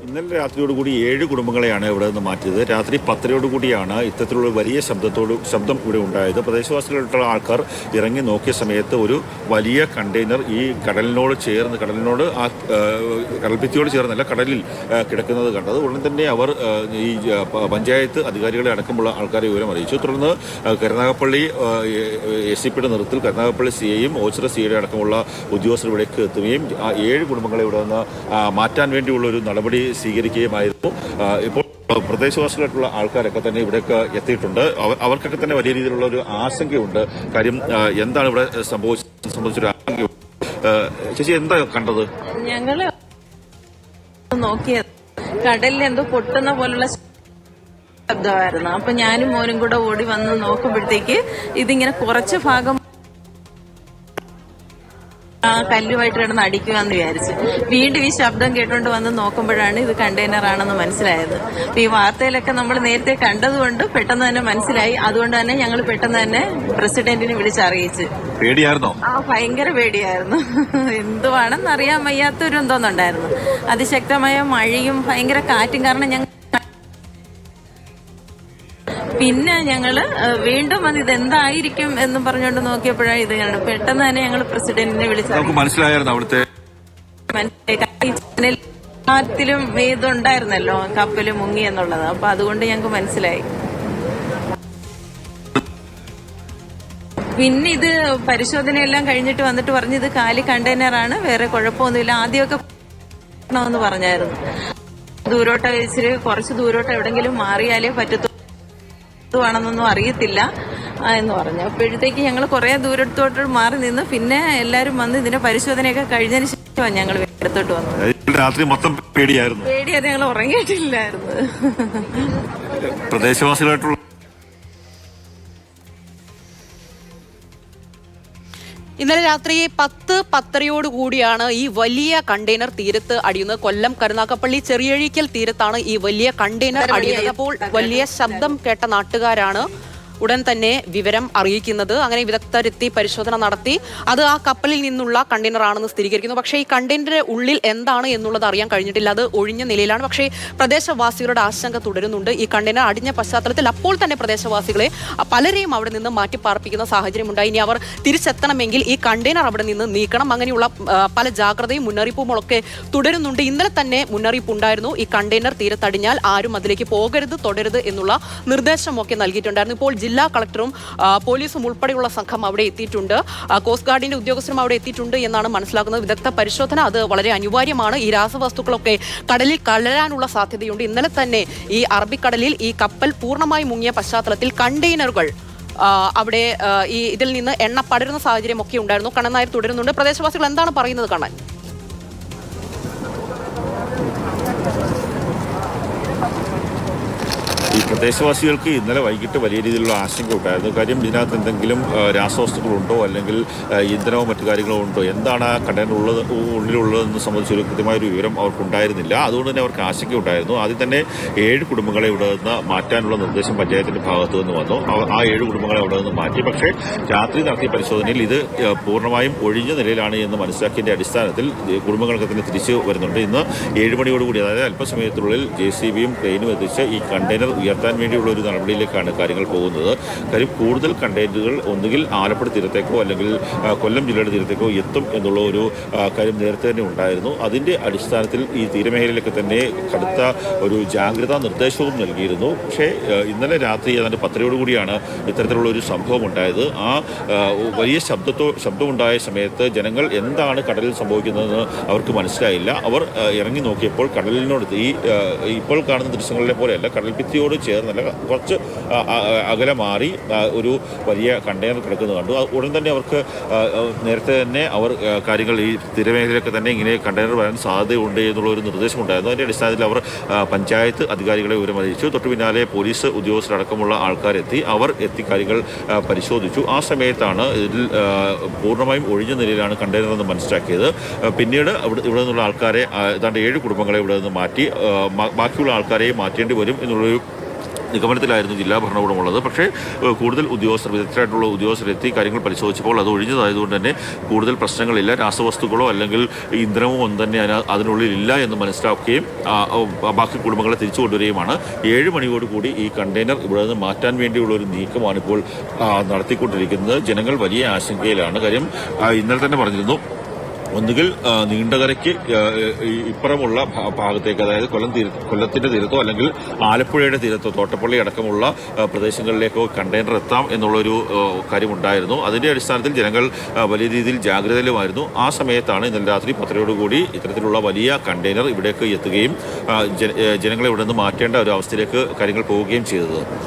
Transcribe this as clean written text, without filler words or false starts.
ഇന്നലെ രാത്രിയോടുകൂടി 7 കുടുംബങ്ങളെയാണ് ഇവിടെ നിന്ന് മാറ്റിയത്. രാത്രി 10:30 ഇത്തരത്തിലുള്ള വലിയ ശബ്ദം ഇവിടെ ഉണ്ടായത്. പ്രദേശവാസികളായിട്ടുള്ള ആൾക്കാർ ഇറങ്ങി നോക്കിയ സമയത്ത് ഒരു വലിയ കണ്ടെയ്നർ ഈ കടലിനോട് ആ കടൽഭിത്തിയോട് ചേർന്നല്ല, കടലിൽ കിടക്കുന്നത് കണ്ടത്. ഉടൻ തന്നെ അവർ ഈ പഞ്ചായത്ത് അധികാരികളെ അടക്കമുള്ള ആൾക്കാരെ വിവരം അറിയിച്ചു. തുടർന്ന് കരുനാഗപ്പള്ളി SCPയുടെ നേതൃത്വത്തിൽ കരുനാഗപ്പള്ളി CIയും ഓച്ചിറ CIയുടെ അടക്കമുള്ള ഉദ്യോഗസ്ഥർ ഇവിടേക്ക് എത്തുകയും ആ 7 കുടുംബങ്ങളെ ഇവിടെ നിന്ന് മാറ്റാൻ വേണ്ടിയുള്ള ഒരു നടപടി സ്വീകരിക്കുകയുമായിരുന്നു. ഇപ്പോൾ പ്രദേശവാസികളായിട്ടുള്ള ആൾക്കാരൊക്കെ തന്നെ ഇവിടേക്ക് എത്തിയിട്ടുണ്ട്. അവർക്കൊക്കെ തന്നെ വലിയ രീതിയിലുള്ള ഒരു ആശങ്കയുണ്ട്. കാര്യം എന്താണ് ഇവിടെ സംഭവിച്ചൊരു ആശങ്കയുണ്ട്. ചേച്ചി എന്താ കണ്ടത്? ഞങ്ങള് നോക്കിയത് കടലിൽ എന്തോ പൊട്ടുന്ന പോലുള്ള ശബ്ദമായിരുന്നു. അപ്പൊ ഞാനും മോനും കൂടെ ഓടി വന്ന് നോക്കുമ്പോഴത്തേക്ക് ഇതിങ്ങനെ കുറച്ച് ഭാഗം കല്ലുമായിട്ട് കിടന്ന് അടിക്കുവാന്ന് വിചാരിച്ചു. വീണ്ടും ഈ ശബ്ദം കേട്ടുകൊണ്ട് വന്ന് നോക്കുമ്പോഴാണ് ഇത് കണ്ടെയ്നർ ആണെന്ന് മനസ്സിലായത്. ഈ വാർത്തയിലൊക്കെ നമ്മൾ നേരത്തെ കണ്ടതുകൊണ്ട് പെട്ടെന്ന് തന്നെ മനസ്സിലായി. അതുകൊണ്ട് തന്നെ ഞങ്ങൾ പെട്ടെന്ന് തന്നെ പ്രസിഡന്റിനെ വിളിച്ചറിയിച്ചു. പേടിയായിരുന്നോ? ഭയങ്കര പേടിയായിരുന്നു. എന്തുവാണെന്ന് അറിയാൻ വയ്യാത്തൊരു എന്തോന്നുണ്ടായിരുന്നു. അതിശക്തമായ മഴയും ഭയങ്കര കാറ്റും കാരണം ഞങ്ങൾ പിന്നെ ഞങ്ങള് വീണ്ടും വന്ന് ഇതെന്തായിരിക്കും എന്ന് പറഞ്ഞുകൊണ്ട് നോക്കിയപ്പോഴാണ് ഇത് കണ്ടത്. പെട്ടെന്ന് തന്നെ ഞങ്ങൾ പ്രസിഡന്റിനെ വിളിച്ചു. മനസ്സിലായിരുന്നു അവിടുത്തെ ത്തിലും ഇതുണ്ടായിരുന്നല്ലോ, കപ്പല് മുങ്ങി എന്നുള്ളത്. അപ്പൊ അതുകൊണ്ട് ഞങ്ങൾക്ക് മനസ്സിലായി. പിന്നെ ഇത് പരിശോധനയെല്ലാം കഴിഞ്ഞിട്ട് വന്നിട്ട് പറഞ്ഞു ഇത് കാലി കണ്ടെയ്നറാണ്, വേറെ കുഴപ്പമൊന്നുമില്ല. ആദ്യമൊക്കെ എന്ന് പറഞ്ഞായിരുന്നു. ദൂരോട്ട് വെച്ചിട്ട് കുറച്ച് ദൂരോട്ട് എവിടെങ്കിലും മാറിയാലേ പറ്റത്തുള്ളൂ ണെന്നൊന്നും അറിയത്തില്ല എന്ന് പറഞ്ഞു. അപ്പോഴത്തേക്ക് ഞങ്ങൾ കുറെ ദൂരത്തോട്ട് മാറി നിന്ന് പിന്നെ എല്ലാരും വന്ന് ഇതിന്റെ പരിശോധനയൊക്കെ കഴിഞ്ഞതിന് ശേഷമാണ് ഞങ്ങൾ വീടത്തോട്ട് വന്നത്. രാത്രി മൊത്തം പേടിയായിരുന്നു. പേടിയാതെ ഞങ്ങൾ ഉറങ്ങിയിട്ടില്ലായിരുന്നു. പ്രദേശവാസികളായിട്ടുള്ള ഇന്നലെ രാത്രി 10:10 ഈ വലിയ കണ്ടെയ്നർ തീരത്ത് അടിയുന്നത്. കൊല്ലം കരുനാഗപ്പള്ളി ചെറിയഴീക്കൽ തീരത്താണ് ഈ വലിയ കണ്ടെയ്നർ അടിയുന്നത്. അപ്പോൾ വലിയ ശബ്ദം കേട്ട നാട്ടുകാരാണ് ഉടൻ തന്നെ വിവരം അറിയിക്കുന്നത്. അങ്ങനെ വിദഗ്ധരെത്തി പരിശോധന നടത്തി അത് ആ കപ്പലിൽ നിന്നുള്ള കണ്ടെയ്നർ ആണെന്ന് സ്ഥിരീകരിക്കുന്നു. പക്ഷേ ഈ കണ്ടെയ്നറിന്റെ ഉള്ളിൽ എന്താണ് എന്നുള്ളത് അറിയാൻ കഴിഞ്ഞിട്ടില്ല. അത് ഒഴിഞ്ഞ നിലയിലാണ്. പക്ഷേ പ്രദേശവാസികളുടെ ആശങ്ക തുടരുന്നുണ്ട്. ഈ കണ്ടെയ്നർ അടിഞ്ഞ പശ്ചാത്തലത്തിൽ അപ്പോൾ തന്നെ പ്രദേശവാസികളെ പലരെയും അവിടെ നിന്ന് മാറ്റിപ്പാർപ്പിക്കുന്ന സാഹചര്യമുണ്ടായി. ഇനി അവർ തിരിച്ചെത്തണമെങ്കിൽ ഈ കണ്ടെയ്നർ അവിടെ നിന്ന് നീക്കണം. അങ്ങനെയുള്ള പല ജാഗ്രതയും മുന്നറിയിപ്പുമൊക്കെ തുടരുന്നുണ്ട്. ഇന്നലെ തന്നെ മുന്നറിയിപ്പ് ഉണ്ടായിരുന്നു. ഈ കണ്ടെയ്നർ തീരത്തടിഞ്ഞാൽ ആരും അതിലേക്ക് പോകരുത്, തുടരുത് എന്നുള്ള നിർദ്ദേശമൊക്കെ നൽകിയിട്ടുണ്ടായിരുന്നു. ഇപ്പോൾ ജില്ലാ കളക്ടറും പോലീസും ഉൾപ്പെടെയുള്ള സംഘം അവിടെ എത്തിയിട്ടുണ്ട്. കോസ്റ്റ് ഗാർഡിന്റെ ഉദ്യോഗസ്ഥരും അവിടെ എത്തിയിട്ടുണ്ട് എന്നാണ് മനസ്സിലാക്കുന്നത്. വിദഗ്ധ പരിശോധന അത് വളരെ അനിവാര്യമാണ്. ഈ രാസവസ്തുക്കളൊക്കെ കടലിൽ കലരാനുള്ള സാധ്യതയുണ്ട്. ഇന്നലെ തന്നെ ഈ അറബിക്കടലിൽ ഈ കപ്പൽ പൂർണ്ണമായി മുങ്ങിയ പശ്ചാത്തലത്തിൽ കണ്ടെയ്നറുകൾ അവിടെ ഈ ഇതിൽ നിന്ന് എണ്ണ പടരുന്ന സാഹചര്യം ഒക്കെ ഉണ്ടായിരുന്നു. കണ്ണൻ നായർ തുടരുന്നുണ്ട്. പ്രദേശവാസികൾ എന്താണ് പറയുന്നത് കണ്ണൻ? ഈ പ്രദേശവാസികൾക്ക് ഇന്നലെ വൈകിട്ട് വലിയ രീതിയിലുള്ള ആശങ്ക ഉണ്ടായിരുന്നു. കാര്യം ഇതിനകത്ത് എന്തെങ്കിലും രാസവസ്തുക്കളുണ്ടോ അല്ലെങ്കിൽ ഇന്ധനമോ മറ്റു കാര്യങ്ങളോ ഉണ്ടോ, എന്താണ് ആ കണ്ടെയ്നർ ഉള്ളിലുള്ളതെന്ന് സംബന്ധിച്ചൊരു കൃത്യമായൊരു വിവരം അവർക്കുണ്ടായിരുന്നില്ല. അതുകൊണ്ട് തന്നെ അവർക്ക് ആശങ്ക ഉണ്ടായിരുന്നു. ആദ്യം തന്നെ 7 കുടുംബങ്ങളെ ഇവിടെ നിന്ന് മാറ്റാനുള്ള നിർദ്ദേശം പഞ്ചായത്തിന്റെ ഭാഗത്തു നിന്ന് വന്നു. ആ 7 കുടുംബങ്ങളെ അവിടെ നിന്ന് മാറ്റി. പക്ഷേ രാത്രി നടത്തിയ പരിശോധനയിൽ ഇത് പൂർണ്ണമായും ഒഴിഞ്ഞ നിലയിലാണ് എന്ന് മനസ്സിലാക്കിയതിന്റെ അടിസ്ഥാനത്തിൽ കുടുംബങ്ങൾക്ക് തന്നെ തിരിച്ചു വരുന്നുണ്ട്. ഇന്ന് 7 മണിയോടുകൂടി, അതായത് അല്പസമയത്തിനുള്ളിൽ JCBയും ക്രെയിനും എത്തിച്ച് ഈ കണ്ടെയ്നർ ഉയർത്താൻ വേണ്ടിയുള്ള ഒരു നടപടിയിലേക്കാണ് കാര്യങ്ങൾ പോകുന്നത്. കാര്യം കൂടുതൽ കണ്ടെയ്നറുകൾ ഒന്നുകിൽ ആലപ്പുഴ തീരത്തേക്കോ അല്ലെങ്കിൽ കൊല്ലം ജില്ലയുടെ തീരത്തേക്കോ എത്തും എന്നുള്ള ഒരു കാര്യം നേരത്തെ തന്നെ ഉണ്ടായിരുന്നു. അതിന്റെ അടിസ്ഥാനത്തിൽ ഈ തീരമേഖലയിലൊക്കെ തന്നെ കടുത്ത ഒരു ജാഗ്രതാ നിർദ്ദേശവും നൽകിയിരുന്നു. പക്ഷേ ഇന്നലെ രാത്രി ഏതാണ്ട് 10:30 ഇത്തരത്തിലുള്ള ഒരു സംഭവം ഉണ്ടായത്. ആ വലിയ ശബ്ദമുണ്ടായ സമയത്ത് ജനങ്ങൾ എന്താണ് കടലിൽ സംഭവിക്കുന്നതെന്ന് അവർക്ക് മനസ്സിലായില്ല. അവർ ഇറങ്ങി നോക്കിയപ്പോൾ കടലിനോട് ഇപ്പോൾ കാണുന്ന ദൃശ്യങ്ങളിലെ പോലെയല്ല, കടൽഭിത്തിയോട് ചേർന്നല്ല, കുറച്ച് അകലെ മാറി ഒരു വലിയ കണ്ടെയ്നർ കിടക്കുന്നത് കണ്ടു. ഉടൻ തന്നെ അവർക്ക് നേരത്തെ തന്നെ അവർ കാര്യങ്ങൾ ഈ തീരമേഖലയിലൊക്കെ തന്നെ ഇങ്ങനെ കണ്ടെയ്നർ വരാൻ സാധ്യതയുണ്ട് എന്നുള്ള ഒരു നിർദ്ദേശമുണ്ടായിരുന്നു. അതിൻ്റെ അടിസ്ഥാനത്തിൽ അവർ പഞ്ചായത്ത് അധികാരികളെ വിവരമറിയിച്ചു. തൊട്ടു പിന്നാലെ പോലീസ് ഉദ്യോഗസ്ഥരടക്കമുള്ള ആൾക്കാരെത്തി. അവർ എത്തി കാര്യങ്ങൾ പരിശോധിച്ചു. ആ സമയത്താണ് ഇതിൽ പൂർണ്ണമായും ഒഴിഞ്ഞ നിലയിലാണ് കണ്ടെയ്നർ എന്ന് മനസ്സിലാക്കിയത്. പിന്നീട് ഇവിടെ നിന്നുള്ള ആൾക്കാരെ ഏതാണ്ട് 7 കുടുംബങ്ങളെ ഇവിടെ നിന്ന് മാറ്റി. ബാക്കിയുള്ള ആൾക്കാരെയും മാറ്റേണ്ടി വരും എന്നുള്ളൊരു നിഗമനത്തിലായിരുന്നു ജില്ലാ ഭരണകൂടമുള്ളത്. പക്ഷേ കൂടുതൽ വിദഗ്ധരായിട്ടുള്ള ഉദ്യോഗസ്ഥരെത്തി കാര്യങ്ങൾ പരിശോധിച്ചപ്പോൾ അത് ഒഴിഞ്ഞതായതുകൊണ്ട് തന്നെ കൂടുതൽ പ്രശ്നങ്ങളില്ല, രാസവസ്തുക്കളോ അല്ലെങ്കിൽ ഇന്ധനമോ ഒന്നും തന്നെ അതിനുള്ളിൽ ഇല്ല എന്ന് മനസ്സിലാക്കുകയും ബാക്കി കുടുംബങ്ങളെ തിരിച്ചു കൊണ്ടുവരികയുമാണ്. 7 മണിയോടുകൂടി ഈ കണ്ടെയ്നർ ഇവിടെ നിന്ന് മാറ്റാൻ വേണ്ടിയുള്ള ഒരു നീക്കമാണ് ഇപ്പോൾ നടത്തിക്കൊണ്ടിരിക്കുന്നത്. ജനങ്ങൾ വലിയ ആശങ്കയിലാണ്. കാര്യം ഇന്നലെ തന്നെ പറഞ്ഞിരുന്നു, ഒന്നുകിൽ നീണ്ടകരയ്ക്ക് ഇപ്പുറമുള്ള ഭാഗത്തേക്ക്, അതായത് കൊല്ലത്തിന്റെ തീരത്തോ അല്ലെങ്കിൽ ആലപ്പുഴയുടെ തീരത്തോ തോട്ടപ്പള്ളി അടക്കമുള്ള പ്രദേശങ്ങളിലേക്കോ കണ്ടെയ്നർ എത്താം എന്നുള്ളൊരു കാര്യമുണ്ടായിരുന്നു. അതിന്റെ അടിസ്ഥാനത്തിൽ ജനങ്ങൾ വലിയ രീതിയിൽ ജാഗ്രതയിലുമായിരുന്നു. ആ സമയത്താണ് ഇന്നലെ രാത്രി 10:00 ഇത്തരത്തിലുള്ള വലിയ കണ്ടെയ്നർ ഇവിടേക്ക് എത്തുകയും ജനങ്ങളെ ഇവിടെ നിന്ന് മാറ്റേണ്ട ഒരു അവസ്ഥയിലേക്ക് കാര്യങ്ങൾ പോവുകയും ചെയ്തത്.